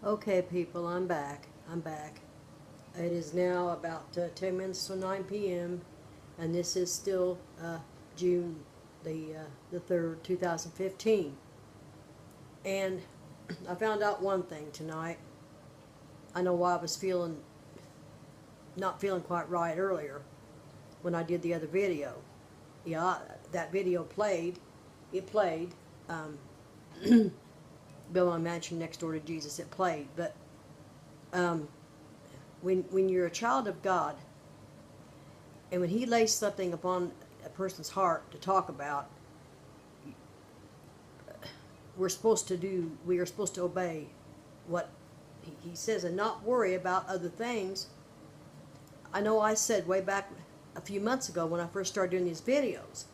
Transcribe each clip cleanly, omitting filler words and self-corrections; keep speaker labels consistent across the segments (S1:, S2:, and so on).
S1: Okay, people, I'm back. I'm back. It is now about 10 minutes to 9 p.m. and this is still June the 3rd, 2015. And I found out one thing tonight. I know why I was not feeling quite right earlier when I did the other video. Yeah, that video played. It played. Build my mansion next door to Jesus. It played, but when you're a child of God, and when He lays something upon a person's heart to talk about, we are supposed to obey what He says and not worry about other things. I know I said way back a few months ago when I first started doing these videos,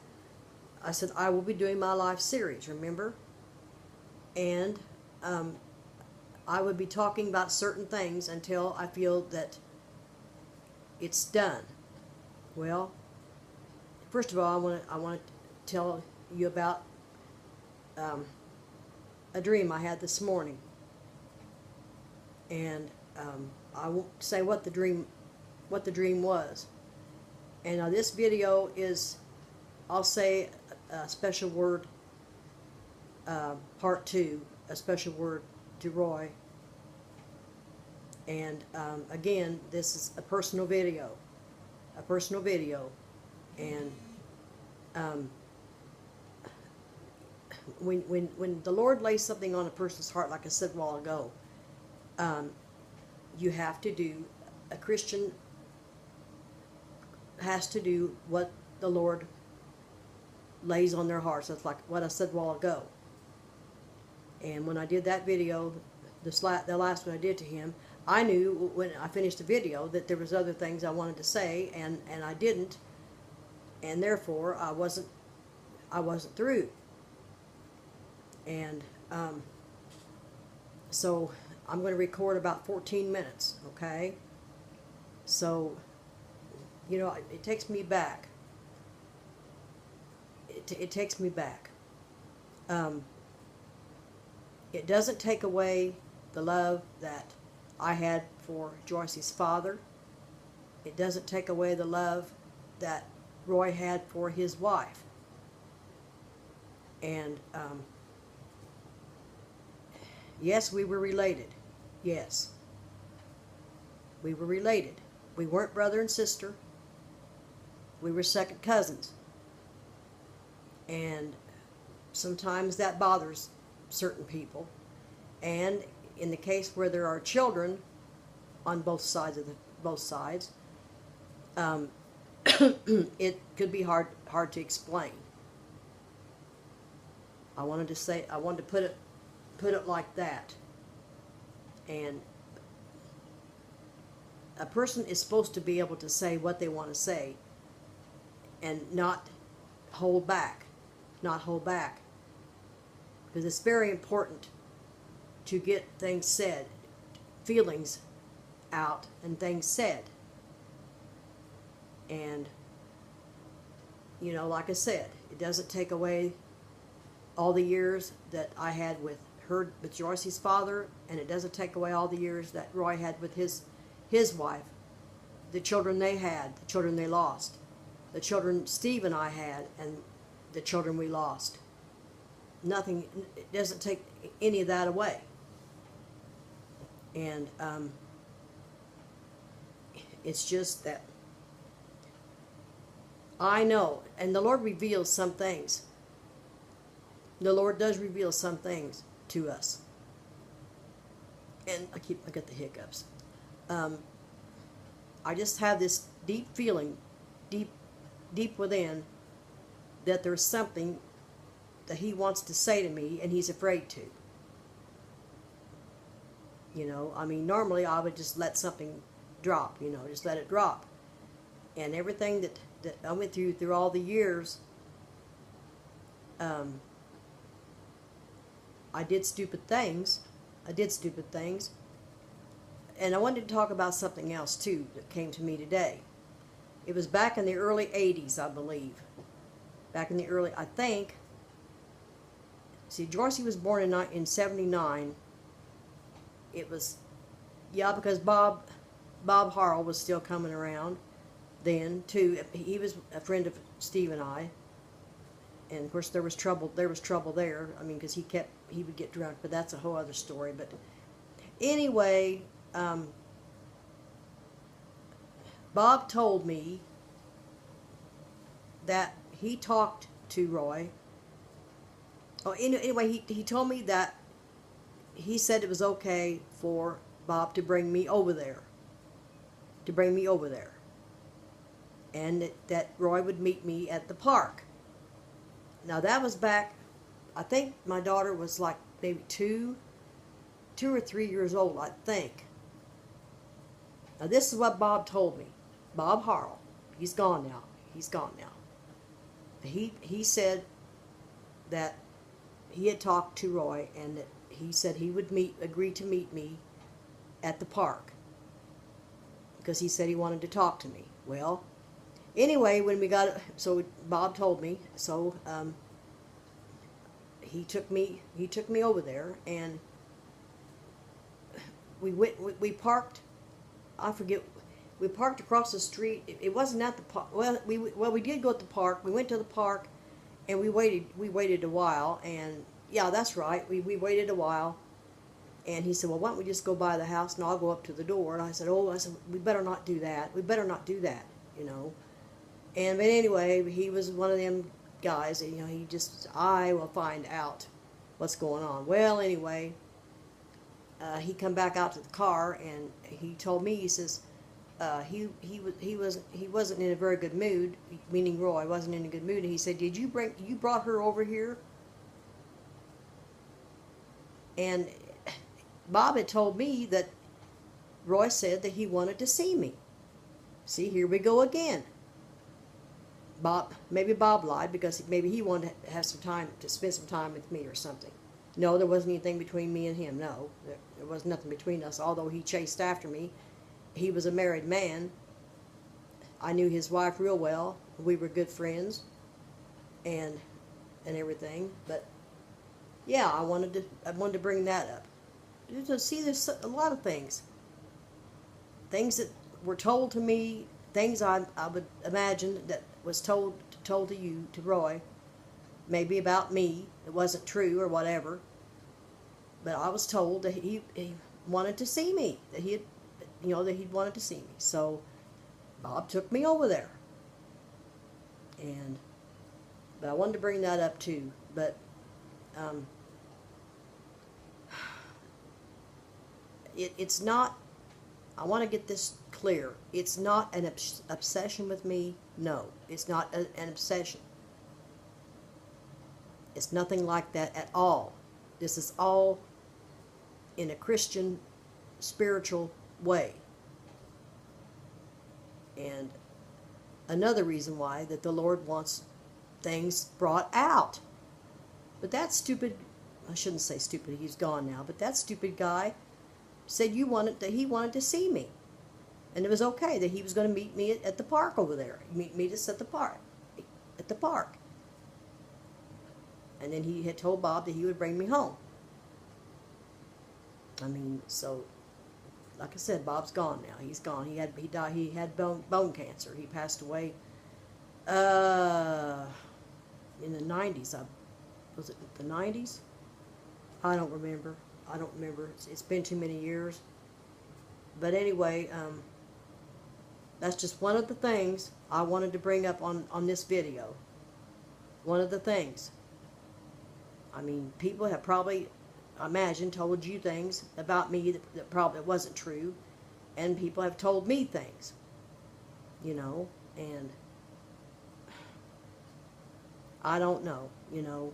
S1: I said I will be doing my life series, remember? And I would be talking about certain things until I feel that it's done. Well, first of all, I want to tell you about a dream I had this morning, and I won't say what the dream was. And now this video is, I'll say a special word, part 2, a special word to Roy. And again, this is a personal video, and when the Lord lays something on a person's heart, like I said a while ago, you have to do, a Christian has to do what the Lord lays on their hearts. That's like what I said a while ago. And when I did that video, the last one I did to him, I knew when I finished the video that there was other things I wanted to say, and I didn't, and therefore I wasn't through. And so I'm going to record about 14 minutes, okay? So, you know, it takes me back. It takes me back. It doesn't take away the love that I had for Joyce's father. It doesn't take away the love that Roy had for his wife. And yes, we were related. Yes, we were related. We weren't brother and sister. We were second cousins. And sometimes that bothers certain people. And in the case where there are children on both sides, it could be hard to explain. I wanted to put it like that. And a person is supposed to be able to say what they want to say and not hold back. Because it's very important to get things said, feelings out, and things said. And, you know, like I said, it doesn't take away all the years that I had with Joyce's father, and it doesn't take away all the years that Roy had with his wife, the children they had, the children they lost, the children Steve and I had, and the children we lost. Nothing, it doesn't take any of that away. And it's just that I know, and the Lord reveals some things. The Lord does reveal some things to us. And I get the hiccups. I just have this deep feeling, deep within, that there's something that He wants to say to me, and He's afraid to. You know, I mean, normally I would just let something drop, you know, just let it drop. And everything that I went through all the years, I did stupid things. And I wanted to talk about something else, too, that came to me today. It was back in the early 80s, I believe. I think. See, Joyce was born in 79, it was, yeah, because Bob Harrell was still coming around then too. He was a friend of Steve and I, and of course there was trouble. There was trouble there. I mean, because he would get drunk, but that's a whole other story. But anyway, Bob told me that he talked to Roy. Oh, anyway, he told me that he said it was okay for Bob to bring me over there. To bring me over there. And that Roy would meet me at the park. Now that was back, I think my daughter was like maybe 2 or 3 years old, I think. Now this is what Bob told me. Bob Harrell. He's gone now. He's gone now. He said that he had talked to Roy, and that he said he would agree to meet me at the park, because he said he wanted to talk to me. Well, anyway, when we got, so Bob told me, so he took me over there, and we parked, I forget, we parked across the street. It wasn't at the park. Well, we did go at the park. We went to the park, and we waited a while, and yeah, that's right. We waited a while, and he said, well, why don't we just go by the house, and I'll go up to the door. And I said, we better not do that. We better not do that, you know. And but anyway, he was one of them guys, you know, he just, I will find out what's going on. Well, anyway, he come back out to the car, and he told me, he says, he wasn't in a very good mood, meaning Roy wasn't in a good mood, and he said, you brought her over here? And Bob had told me that Roy said that he wanted to see me. See, here we go again. Maybe Bob lied, because maybe he wanted to have some time, to spend some time with me or something. No, there wasn't anything between me and him. No, there was nothing between us, although he chased after me. He was a married man. I knew his wife real well. We were good friends and everything. But yeah, I wanted to bring that up. See, there's a lot of things that were told to me, things I would imagine that was told to you, to Roy, maybe about me. It wasn't true or whatever, but I was told that he wanted to see me, that he wanted to see me. So Bob took me over there, but I wanted to bring that up too. But it's not, I want to get this clear. It's not an obsession with me. No, it's not an obsession. It's nothing like that at all. This is all in a Christian, spiritual way. And another reason why that the Lord wants things brought out. But that stupid, I shouldn't say stupid, he's gone now, but that stupid guy said he wanted to see me. And it was okay that he was going to meet me at the park over there. Meet us at the park. And then he had told Bob that he would bring me home. I mean, so, like I said, Bob's gone now. He's gone. He died. He had bone cancer. He passed away in the 90s. Was it the 90s? I don't remember. It's been too many years. But anyway, that's just one of the things I wanted to bring up on this video. One of the things. I mean, people have probably, I imagine, told you things about me that probably wasn't true. And people have told me things. You know, and I don't know, you know.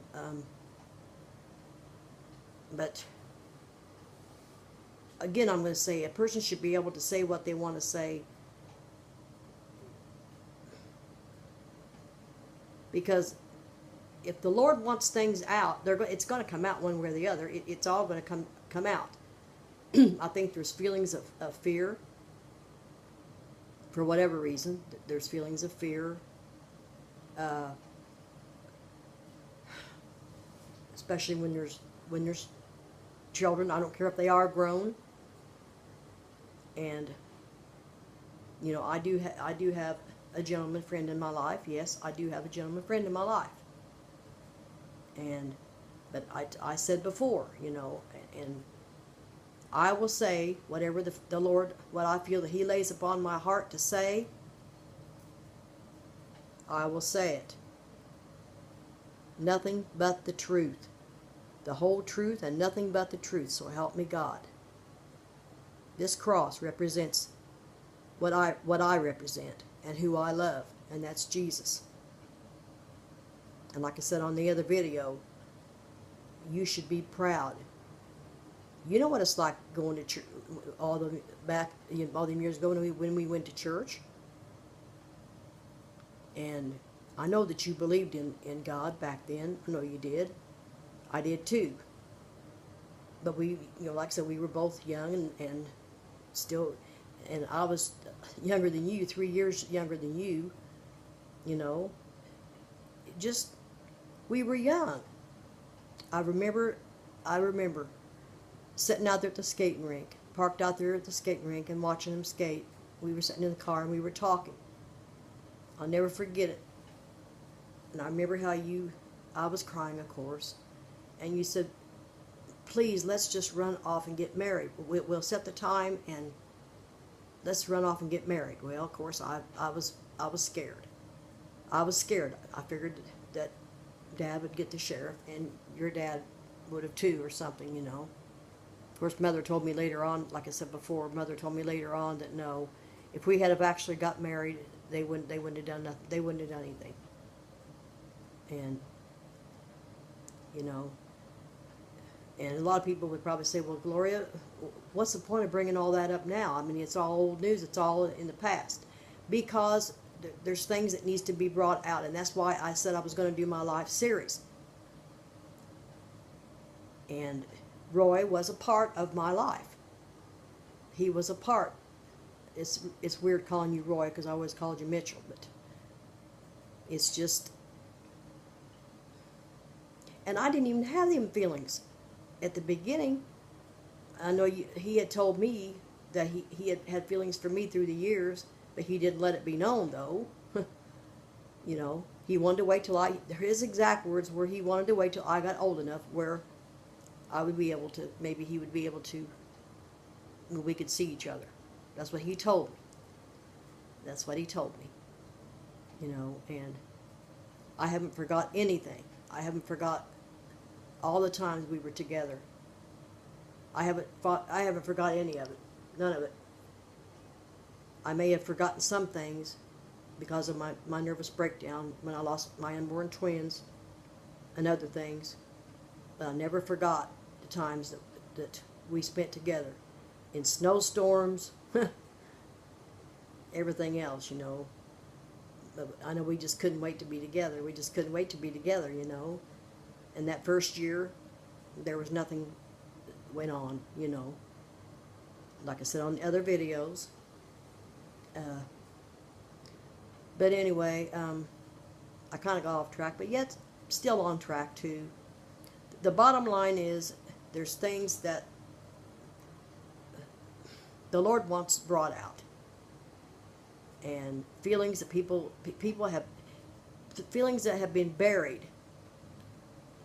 S1: But again, I'm going to say a person should be able to say what they want to say, because if the Lord wants things out, it's going to come out one way or the other. It's all going to come out. I think there's feelings of fear. For whatever reason, there's feelings of fear. Especially when there's children. I don't care if they are grown. And you know, I do have a gentleman friend in my life. Yes, I do have a gentleman friend in my life. And but I said before, you know, and I will say whatever the Lord, what I feel that He lays upon my heart to say, I will say it. Nothing but the truth. The whole truth and nothing but the truth. So help me God. This cross represents what I represent and who I love, and that's Jesus. And like I said on the other video, you should be proud. You know what it's like going to church all them years ago when we went to church. And I know that you believed in God back then. I know you did. I did too. But we, you know, like I said, we were both young and still, and I was younger than you, 3 years younger than you, you know. Just, we were young. I remember sitting out there at the skating rink, parked out there at the skating rink and watching them skate. We were sitting in the car and we were talking. I'll never forget it. And I remember how I was crying, of course, and you said, please, let's just run off and get married. We'll set the time and let's run off and get married. Well, of course, I was scared. I was scared. I figured that Dad would get the sheriff and your dad would have too or something, you know. Of course, Mother told me later on, like I said before, Mother told me later on that no, if we had have actually got married, they wouldn't have done nothing. They wouldn't have done anything. And you know, and a lot of people would probably say, well, Gloria, what's the point of bringing all that up now? I mean, it's all old news. It's all in the past. Because there's things that needs to be brought out, and that's why I said I was going to do my life series. And Roy was a part of my life. He was a part. It's weird calling you Roy because I always called you Mitchell, but it's just, and I didn't even have them feelings at the beginning. I know he had told me that he had feelings for me through the years, but he didn't let it be known, though. You know, he wanted to wait till his exact words were he wanted to wait till I got old enough where I would be able to, maybe he would be able to, we could see each other. That's what he told me. That's what he told me. You know, and I haven't forgot anything. I haven't forgot all the times we were together. I haven't forgot any of it. None of it. I may have forgotten some things because of my nervous breakdown when I lost my unborn twins and other things. But I never forgot the times that we spent together in snowstorms, everything else, you know. But I know we just couldn't wait to be together. We just couldn't wait to be together, you know. And that first year, there was nothing that went on, you know. Like I said on the other videos. But anyway, I kind of got off track, but yet still on track too. The bottom line is there's things that the Lord wants brought out, and feelings that people have, feelings that have been buried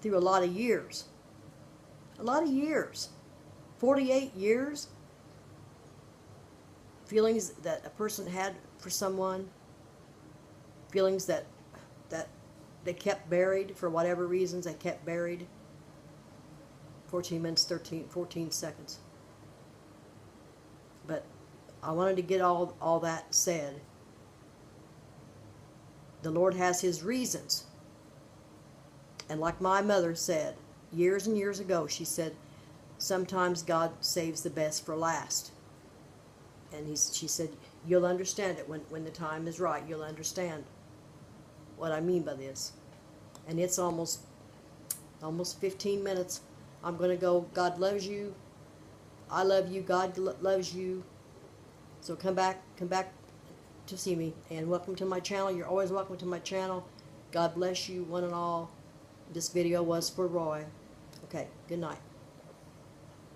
S1: through a lot of years. 48 years. Feelings that a person had for someone, feelings that they kept buried for whatever reasons. They kept buried. 14 minutes, 14 seconds. But I wanted to get all that said. The Lord has His reasons. And like my mother said years and years ago, she said, sometimes God saves the best for last. And she said, you'll understand it when the time is right. You'll understand what I mean by this. And it's almost 15 minutes. I'm going to go. God loves you. I love you. God loves you. So come back to see me. And welcome to my channel. You're always welcome to my channel. God bless you, one and all. This video was for Roy. Okay, good night.